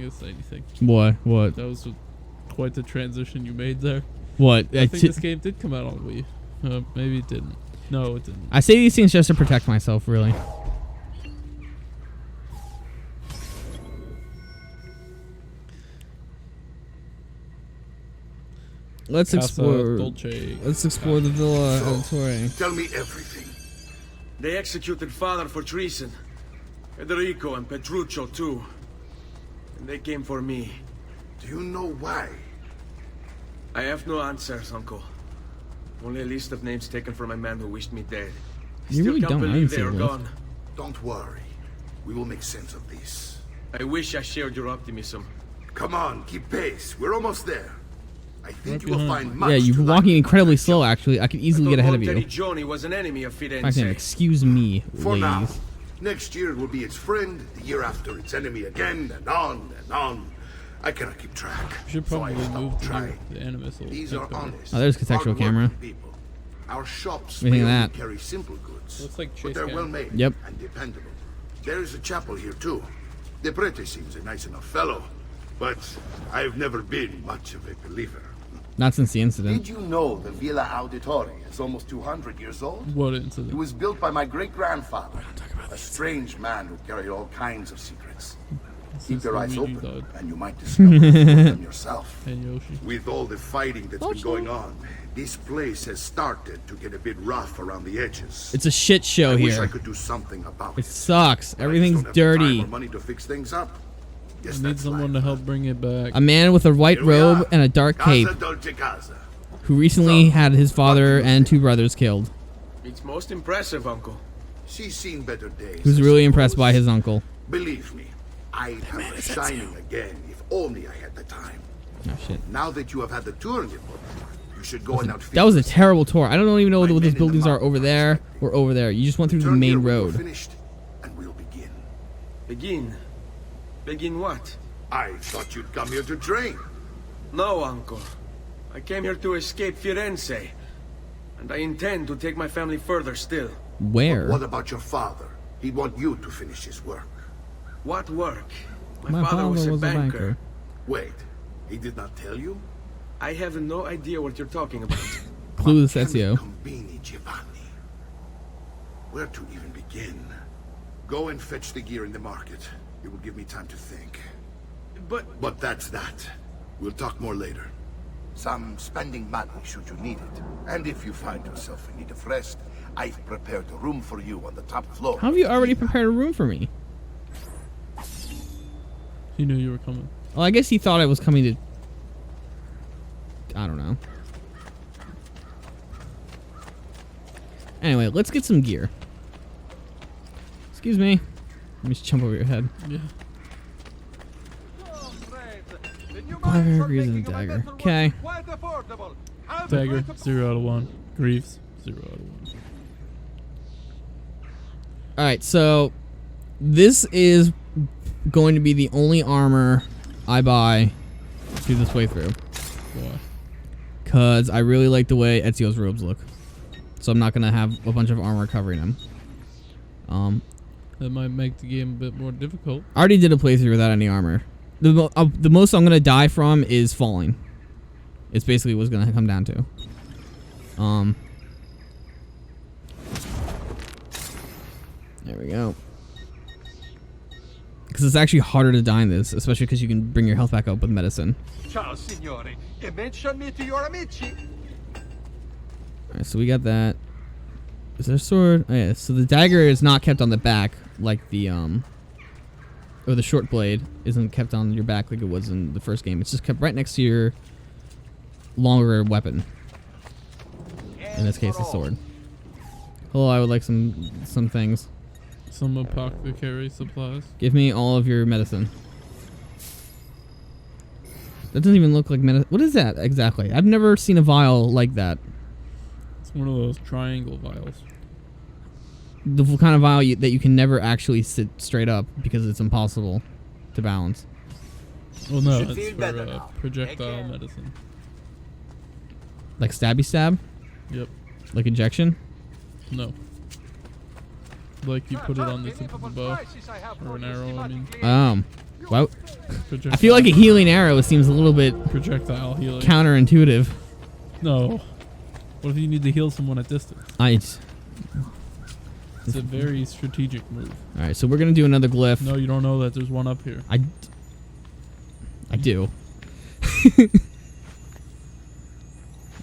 gonna say anything. What? What? That was quite the transition you made there. What? I think this game did come out on Wii. Maybe it didn't. No, it didn't. I say these things just to protect myself, really. Let's explore. Let's explore the Villa Auditore. Tell me everything. They executed father for treason. Federico and Petruccio too. And they came for me. Do you know why? I have no answers, Uncle. Only a list of names taken from a man who wished me dead. You really Still can't don't believe they answer are this. gone. Don't worry. We will make sense of this. I wish I shared your optimism. Come on, keep pace. We're almost there. I think you will find much Yeah, you're to walking like. incredibly slow, actually. I could easily get ahead of Teddy you. Johnny was an enemy of I Firenze. can excuse me, For now. ladies. Next year it will be its friend, the year after its enemy again, and on and on. I cannot keep track. You should so I probably stopped move to trying. the Animus. These are honest. Oh, there's contextual hard-working camera. people. Our shops What do you think of may only that? carry simple goods, Looks like but Chase they're Cam. well made Yep. and dependable. There is a chapel here too. The prete seems a nice enough fellow, but I've never been much of a believer. Not since the Did incident. you know the Villa Auditore is almost 200 years old? What It incident? was built by my great-grandfather, a strange man who carried all kinds of secrets. Keep your eyes Luigi open, died. and you might discover them yourself. And Yoshi. With all the fighting that's been going on, this place has started to get a bit rough around the edges. It's a shit show I wish I here. could do something about It it. sucks. But I just Everything's don't have the time dirty. or money to fix things up. Guess I need that's someone to life. help bring it back. A man with a white Here we robe are. and a dark cape, Casa Dolce Casa. who recently had his father and 2 brothers killed. It's most impressive, Uncle. She's seen better days. Who's I really impressed by suppose. his uncle. Believe me, I'd have her shining again if only I had the time. Oh shit. Now that you have had the tour in your book, you should go and outfit. That was a terrible tour. I don't even know what My those men in the buildings are mountain over there or over there. You just went through the Turn here main when you're road. Finished, and we'll begin. Begin? Begin what? I thought you'd come here to train. No, Uncle. I came here to escape Firenze. And I intend to take my family further still. Where? What about your father? He'd want you to finish his work. What work? My father was a banker. Wait, he did not tell you? I have no idea what you're talking about. Clueless Can we SEO. combine, Giovanni? Where to even begin? Go and fetch the gear in the market. It will give me time to think. But that's that. We'll talk more later. Some spending money should you need it. And if you find yourself in need of rest, I've prepared a room for you on the top floor. How have you already prepared a room for me? He knew you were coming. Well, I guess he thought I was coming to... I don't know. Anyway, let's get some gear. Excuse me. Let me just jump over your head. Yeah. 500 degrees and a dagger. Okay. Dagger, 0 out of 1. Greaves, 0 out of 1. Alright, so... This is going to be the only armor I buy through this playthrough. Why? Because I really like the way Ezio's robes look. So I'm not going to have a bunch of armor covering him. That might make the game a bit more difficult. I already did a playthrough without any armor. The most I'm gonna die from is falling. It's basically what's gonna come down to. There we go. Because it's actually harder to die in this, especially because you can bring your health back up with medicine. Ciao, signore. E mention me to your amici. Alright, so we got that. Is there a sword? Oh yeah, so the dagger is not kept on the back like the or the short blade isn't kept on your back like it was in the first game. It's just kept right next to your longer weapon. In this case, the sword. Hello, I would like some things. Some apothecary supplies. Give me all of your medicine. That doesn't even look like medicine. What is that exactly? I've never seen a vial like that. It's one of those triangle vials. The kind of vial that you can never actually sit straight up because it's impossible to balance. Well, no, should it's feel for better now. projectile Take care. medicine. Like stabby stab? Yep. Like injection? No. Like you put it on the tip of the bow. Or an arrow, I mean. Well, I feel like a healing arrow seems a little bit projectile healing. counterintuitive. No. What if you need to heal someone at distance? It's a very strategic move. Alright, so we're gonna do another glyph. No, you don't know that there's one up here. I do.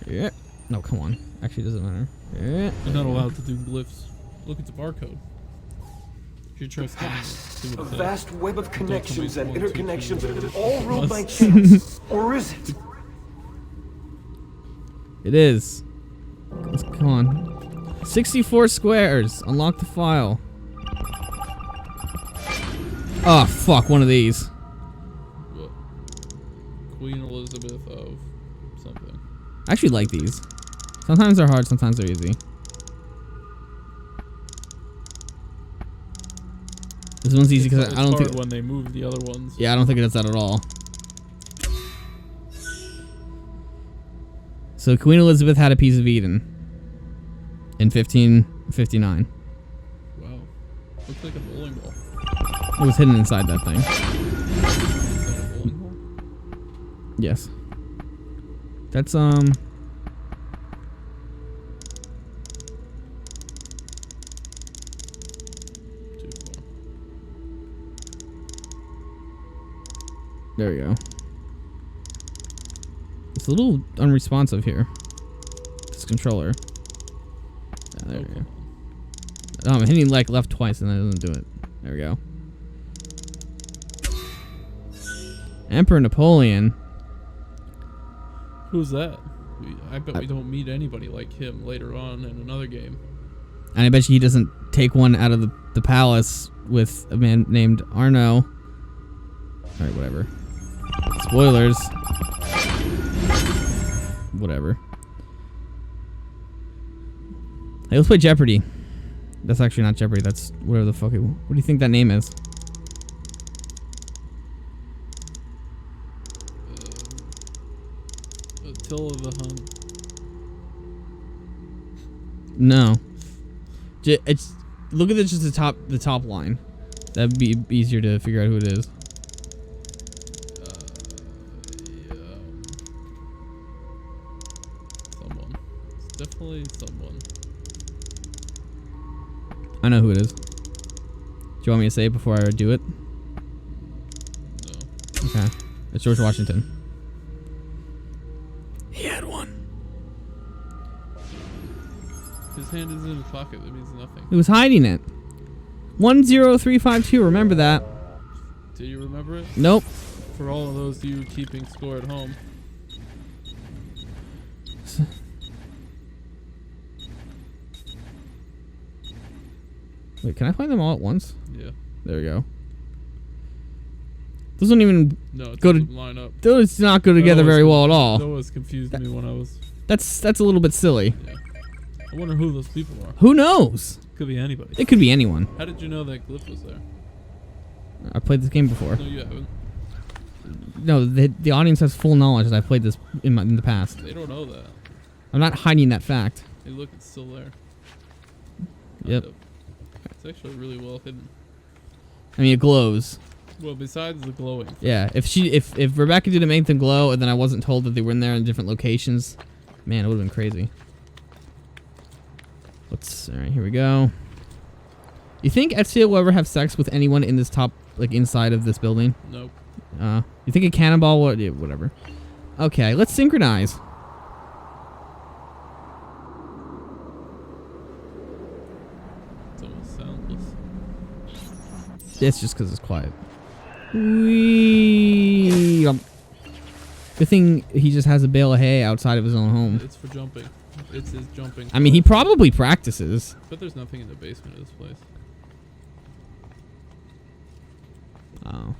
Yeah. No, come on. Actually, it doesn't matter. Yeah. You're not allowed to do glyphs. Look at the barcode. You try scanning it, see what A it says. vast web of connections and 1, 2, 3, interconnections, all ruled by Must. chance. Or is it? It is. Come on. 64 squares. Unlock the file. Oh, fuck. One of these. What? Queen Elizabeth of something. I actually like these. Sometimes they're hard, sometimes they're easy. This one's easy because I don't think. when they move the other ones. Yeah, I don't think it does that at all. So Queen Elizabeth had a piece of Eden in 1559. Wow. Looks like a bowling ball. It was hidden inside that thing. Is that a bowling ball? Yes. That's Too far. There we go. It's a little unresponsive here. This controller. Yeah, there we go. Oh, I'm hitting like left twice and that doesn't do it. There we go. Emperor Napoleon. Who's that? I bet we don't meet anybody like him later on in another game. And I bet you he doesn't take one out of the palace with a man named Arno. Alright, whatever. Spoilers. Whatever. Hey, let's play Jeopardy. That's actually not Jeopardy. That's whatever the fuck. What do you think that name is? Attila the Hun. No. It's look at just the top line. That'd be easier to figure out who it is. Yeah. Someone. It's definitely someone. I know who it is. Do you want me to say it before I do it? No. Okay. It's George Washington. He had one. His hand is in his pocket. That means nothing. He was hiding it. 10352. Remember that. Do you remember it? Nope. For all of those of you keeping score at home. Wait, can I find them all at once? Yeah. There we go. Those don't even No, it go to doesn't line up. those do not go together very well at all. That always confused me when I was. That's a little bit silly. Yeah. I wonder who those people are. Who knows? Could be anybody. It could be anyone. How did you know that glyph was there? I played this game before. No, you haven't. No, the audience has full knowledge that I played this in the past. They don't know that. I'm not hiding that fact. Hey, look, it's still there. Yep. Kind of. It's actually really well hidden. I mean, it glows. Well, besides the glowing. Yeah. If Rebecca didn't make them glow, and then I wasn't told that they were in there in different locations, man, it would have been crazy. All right, here we go. You think Ezio will ever have sex with anyone in this top, like inside of this building? Nope. You think a cannonball would? Yeah, whatever. Okay, let's synchronize. It's almost soundless. It's just because it's quiet. Wee. Good thing he just has a bale of hay outside of his own home. It's for jumping. It's his jumping. I mean, he probably practices. But there's nothing in the basement of this place. Oh.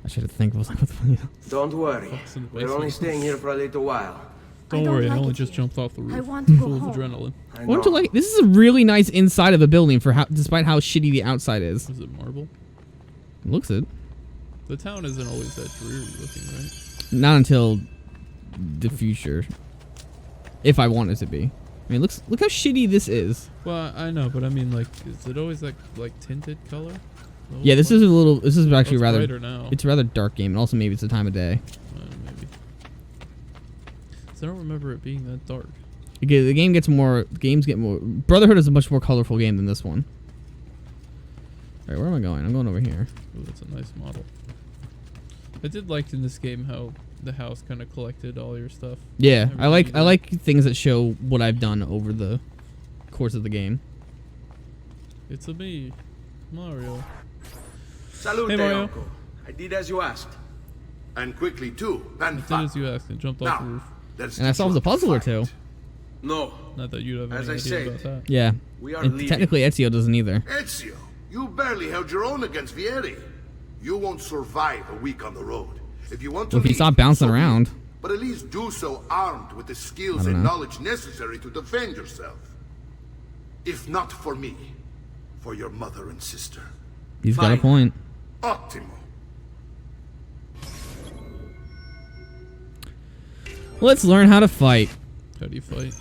I should have think. Was like, what the fuck? Don't worry. Fuck's in the We're only basement. staying here for a little while. Don't don't worry, like I only it just here. jumped off the roof. I want to go full home. of adrenaline. I Why don't you know. like? This is a really nice inside of a building for despite how shitty the outside is. Is it marble? Looks it. The town isn't always that dreary looking, right? Not until the future. If I want it to be. I mean, look how shitty this is. Well, I know, but I mean, like, is it always like tinted color? Yeah, this is a little. This is actually it's rather. brighter now. It's a rather dark game, and also maybe it's the time of day. Maybe. So I don't remember it being that dark. Okay, the game gets more. Games get more. Brotherhood is a much more colorful game than this one. All right, where am I going? I'm going over here. Ooh, that's a nice model. I did like in this game how the house kind of collected all your stuff. Yeah, I Everything. like things that show what I've done over the course of the game. It's a me, Mario. Salute, Hey, Mario. Uncle. I did as you asked. And quickly, too. I did as you asked and jumped off the Now, roof. let's And I teach solved you a puzzle or to two. fight. No, Not that you'd have As any I idea said, about that. Yeah. we are And leaving. technically, Ezio doesn't either. Ezio, you barely held your own against Vieri. You won't survive a week on the road. If you want to Well, if you leave, stop bouncing so be it. around. But at least do so armed with the skills I don't and know. knowledge necessary to defend yourself. If not for me, for your mother and sister. He's got a Fine. point. Optimo. Let's learn how to fight. How do you fight?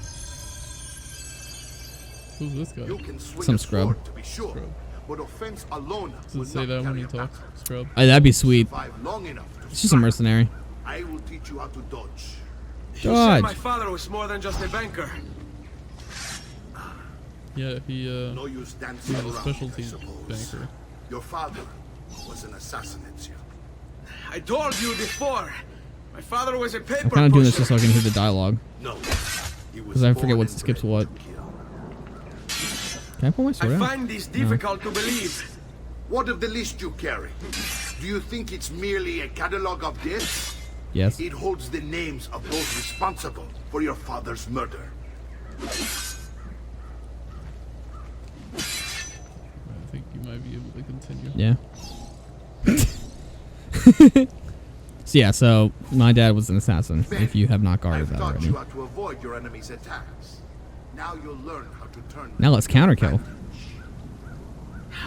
Who's this guy? You can swing Some a scrub. sword, to be sure, Scrub. but offense alone Does would it say not that when carry he a talks? battle. Scrub. That'd be sweet. Survive long enough to It's just a mercenary. I will teach you how to dodge. You said Dodge. my father was more than just a banker. Yeah, he No use dancing was a around, specialty I suppose. banker. Your father was an assassin, Ezio. I told you before. My father was a paper I'm kind of doing this pusher. just so I can hear the dialogue. No. He was 'Cause I forget born what and skips bred what. to kill. Can I pull my I sword out? find this difficult to believe. What of the list you carry? Do you think it's merely a catalog of deaths? Yes. It holds the names of those responsible for your father's murder. I think you might be able to continue. Yeah. So yeah, so my dad was an assassin. If you have not guarded I've that taught already. you how to avoid your enemy's attacks. Now you'll learn how to turn Now let's counter kill.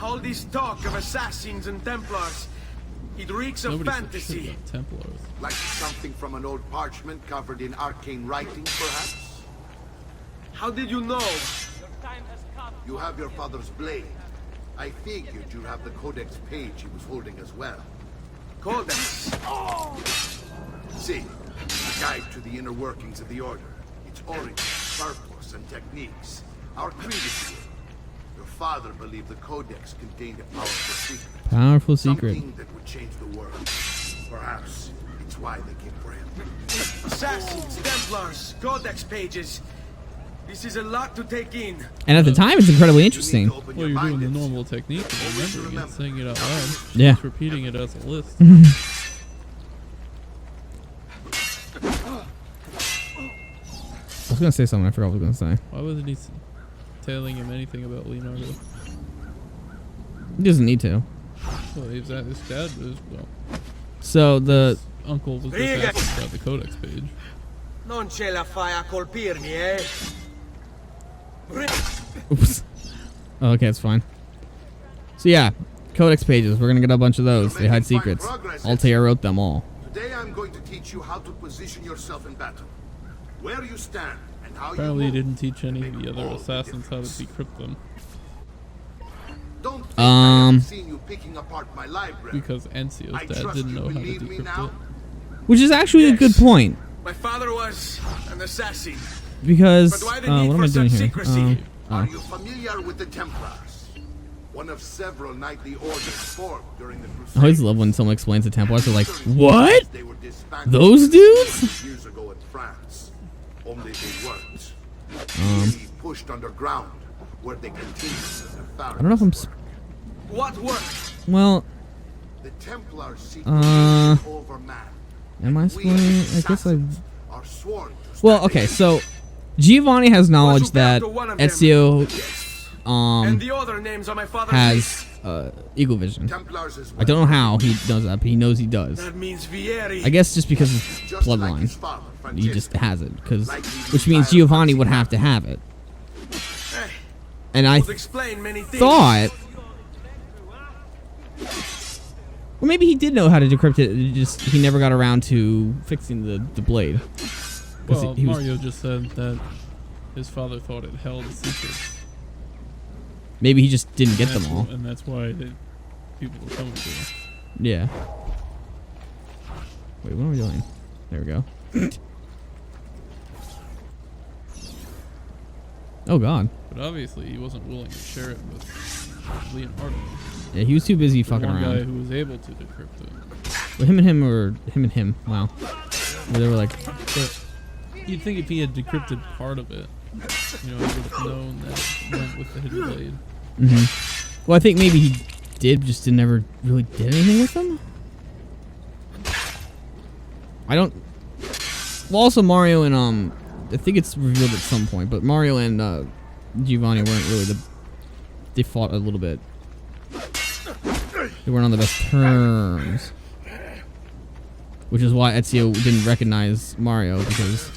All this talk of assassins and Templars, it reeks of Nobody said shit fantasy. about Templars. like something from an old parchment covered in arcane writing, perhaps? How did you know? You have your father's blade. I figured you'd have the codex page he was holding as well. Codex. See, a guide to the inner workings of the Order, its origin, purpose, and techniques. Our creed is here. Your father believed the codex contained a powerful secret. Powerful secret. Something that would change the world. Perhaps it's why they came for him. Assassins, Templars, Codex pages. This is a lot to take in. And at the time, it's incredibly You need interesting. to open Well, your you're doing mind, the Ezio. normal technique of Always remembering it, remember. saying it out loud. Yeah. Just repeating it as a list. I was gonna say something. I forgot what I was gonna say. Why wasn't he telling him anything about Leonardo? He doesn't need to. Well, his dad was, well, So the uncle was just Riga. asking about the codex page. Non ce la fai a colpirmi, eh? oops. Oh, okay, it's fine. So yeah, codex pages. We're gonna get a bunch of those. They hide secrets. Altair wrote them all. Today I'm going to teach you how to position yourself in battle. Where you stand and how Apparently, you he move. didn't teach any of Make the other all the assassins how to difference. decrypt them Don't think I Um, haven't seen you picking apart my library. because Encio's I dad trust didn't you know how to believe me decrypt now? it. Which is actually a good Yes. point My father was an assassin. because But why the need what am for I doing such here? secrecy? Are you familiar with the Templars? One of several knightly orders formed during the Crusades. I always love when someone explains the Templars. They're like, "What? They were disbanded Those dudes?" years ago in France. Only they weren't. Um. They pushed underground, where they continued their I don't know if I'm. What work? Well, The Templars seek Uh, dominion over man. am I We, spoiling? I guess I. assassins, are sworn to Well, stand okay. against So Giovanni has knowledge What's about that the one of them? Ezio And the other names on my father's list. has eagle vision. Templars as well. I don't know how he does that, but he knows he does. That means Vieri. I guess just because of Just like bloodline, his father, he just Francesco. has it. Because Like he which means retired Giovanni from would have to have it. Hey, And I would explain many things. thought. Well, maybe he did know how to decrypt it. Just he never got around to fixing the blade. 'Cause Well, he was- Mario just said that his father thought it held secrets. Maybe he just didn't get them all. And that's why people were coming to him. Yeah. Wait, what are we doing? There we go. Oh God. But obviously he wasn't willing to share it with Leonardo. Yeah, he was too busy The fucking one around. guy who was able to decrypt it. Well, him and him. Wow. Where they were like, But you'd think if he had decrypted part of it, you know, he would have known that it went with the hidden blade. well, I think maybe he did, just never really did anything with them. I don't. Well, also Mario and I think it's revealed at some point, but Mario and Giovanni weren't really they fought a little bit. They weren't on the best terms. Which is why Ezio didn't recognize Mario, because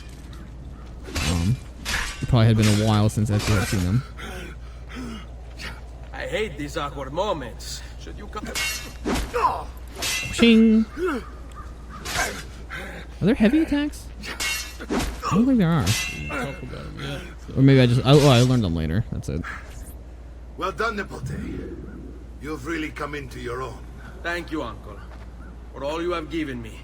it probably had been a while since Ezio had seen him. I hate these awkward moments. Should you come? Shing! Are there heavy attacks? I don't think there are. We didn't talk about him yet. So. Or maybe I just... Oh, I learned them later. That's it. Well done, Nipote. You've really come into your own. Thank you, Uncle, for all you have given me.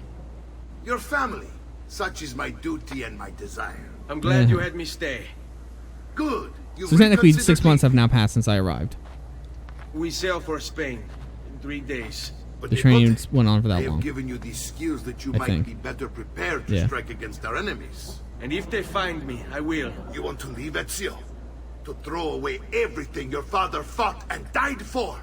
Your family. Such is my duty and my desire. I'm glad you had me stay. Good. You've So technically 6 reconsidered months me. have now passed since I arrived. We sail for Spain in 3 days. But The Nipote, training went on for I that have long. given you these skills that you I might think. be better prepared to Yeah. strike against our enemies. And if they find me, I will. You want to leave Ezio? To throw away everything your father fought and died for?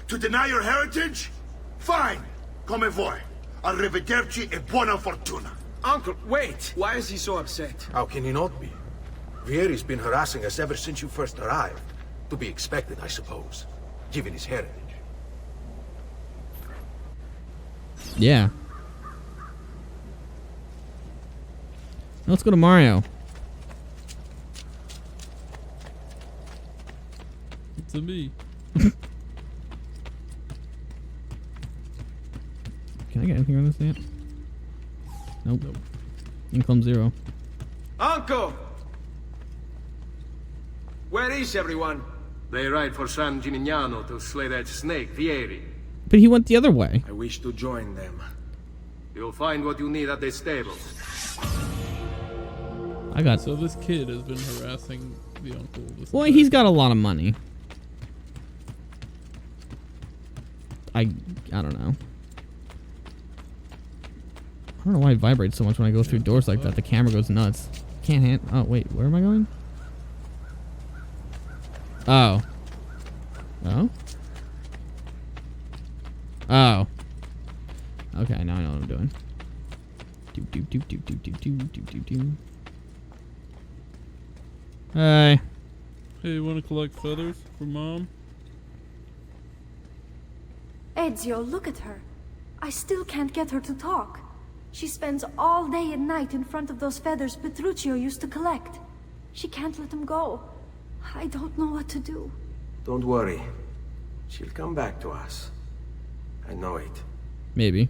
To deny your heritage? Fine. Come vuoi. Arrivederci e buona fortuna. Uncle, wait! Why is he so upset? How can he not be? Vieri's been harassing us ever since you first arrived. To be expected, I suppose, given his heritage. Yeah. Let's go to Mario. It's a me. Can I get anything on this yet? Nope. Income 0. Uncle! Where is everyone? They ride for San Gimignano to slay that snake, Vieri. But he went the other way. I wish to join them. You'll find what you need at the stables. I got... So this kid has been harassing the uncle. This Well, entire- he's got a lot of money. I don't know. I don't know why it vibrates so much when I go through doors like that. The camera goes nuts. Can't hand... Oh, wait. Where am I going? Oh. Oh? Oh. Okay, now I know what I'm doing. Do do do do do do do do do do. Hey. Hey, you want to collect feathers for Mom? Ezio, look at her. I still can't get her to talk. She spends all day and night in front of those feathers Petruccio used to collect. She can't let them go. I don't know what to do. Don't worry. She'll come back to us. I know it. Maybe.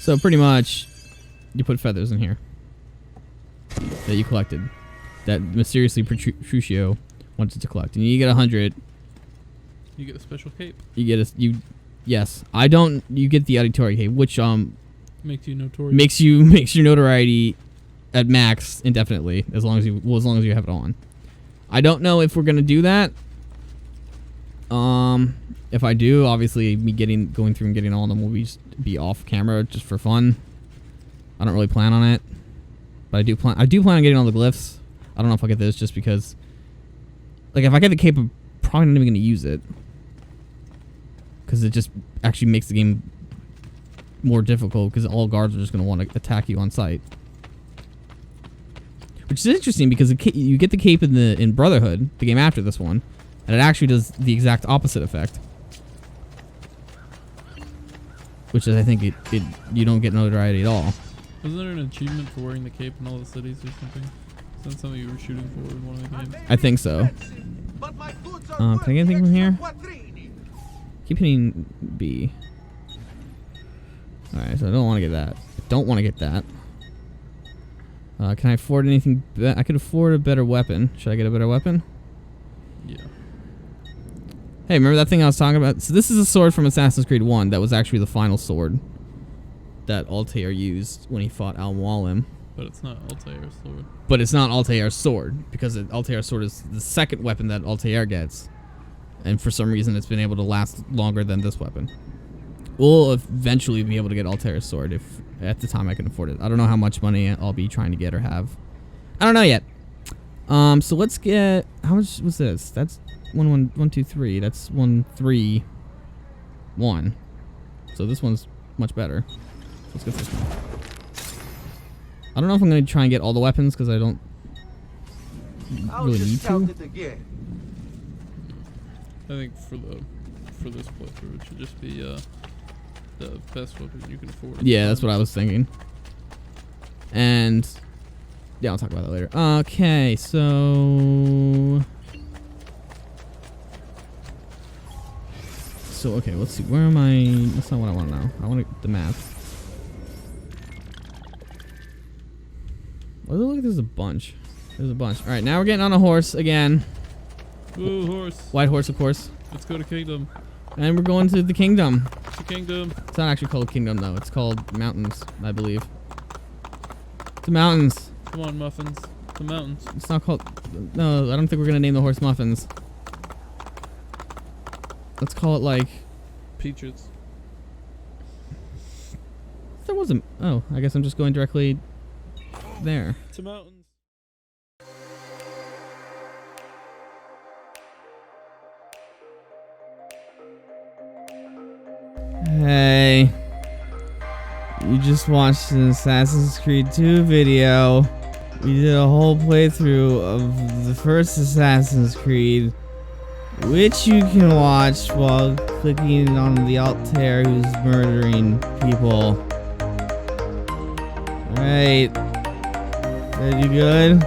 So pretty much, you put feathers in here that you collected, that mysteriously Petruccio wanted to collect, and you get 100. You get a special cape. You get yes. I don't. You get the auditory cape, which Makes you notorious. makes your notoriety at max indefinitely, as long as you have it on. I don't know if we're gonna do that. If I do, obviously me going through and getting all of them will be off camera just for fun. I don't really plan on it, but I do plan on getting all the glyphs. I don't know if I'll get this just because, like, if I get the cape, I'm probably not even gonna use it because it just actually makes the game more difficult because all guards are just gonna want to attack you on sight. Which is interesting because you get the cape in Brotherhood, the game after this one, and it actually does the exact opposite effect. Which is, I think, you don't get notoriety at all. Wasn't there an achievement for wearing the cape in all the cities or something? Is that something you were shooting for in one of the games? I think so. Can I get anything from here? Keep hitting B. Alright, so I don't want to get that. I don't want to get that. Can I afford anything? I could afford a better weapon. Should I get a better weapon? Yeah. Hey, remember that thing I was talking about? So this is a sword from Assassin's Creed 1 that was actually the final sword that Altair used when he fought Al-Mualim. But it's not Altair's sword. But it's not Altair's sword, because Altair's sword is the second weapon that Altair gets. And for some reason it's been able to last longer than this weapon. We'll eventually be able to get Altair's sword if at the time I can afford it. I don't know how much money I'll be trying to get or have. I don't know yet. So let's get, how much was this? That's 1 2 3. That's 1 3 1. So this one's much better. Let's get this one. I don't know if I'm gonna try and get all the weapons because I don't really need to. I think for this playthrough, it should just be the best weapon you can afford. Yeah, that's what I was thinking. And yeah, I'll talk about that later. Okay, so okay, let's see. Where am I? That's not what I want to know. I want the map. Well, look, there's a bunch. There's a bunch. All right, now we're getting on a horse again. Ooh, horse. White horse, of course. Let's go to Kingdom. And we're going to the kingdom. It's a kingdom. It's not actually called kingdom, though. It's called mountains, I believe. The mountains. Come on, muffins. The mountains. It's not called... No, I don't think we're going to name the horse muffins. Let's call it, like... Peaches. There wasn't... Oh, I guess I'm just going directly there. To mountains. Hey, you just watched an Assassin's Creed 2 video. We did a whole playthrough of the first Assassin's Creed, which you can watch while clicking on the Altair who's murdering people. Alright, are you good?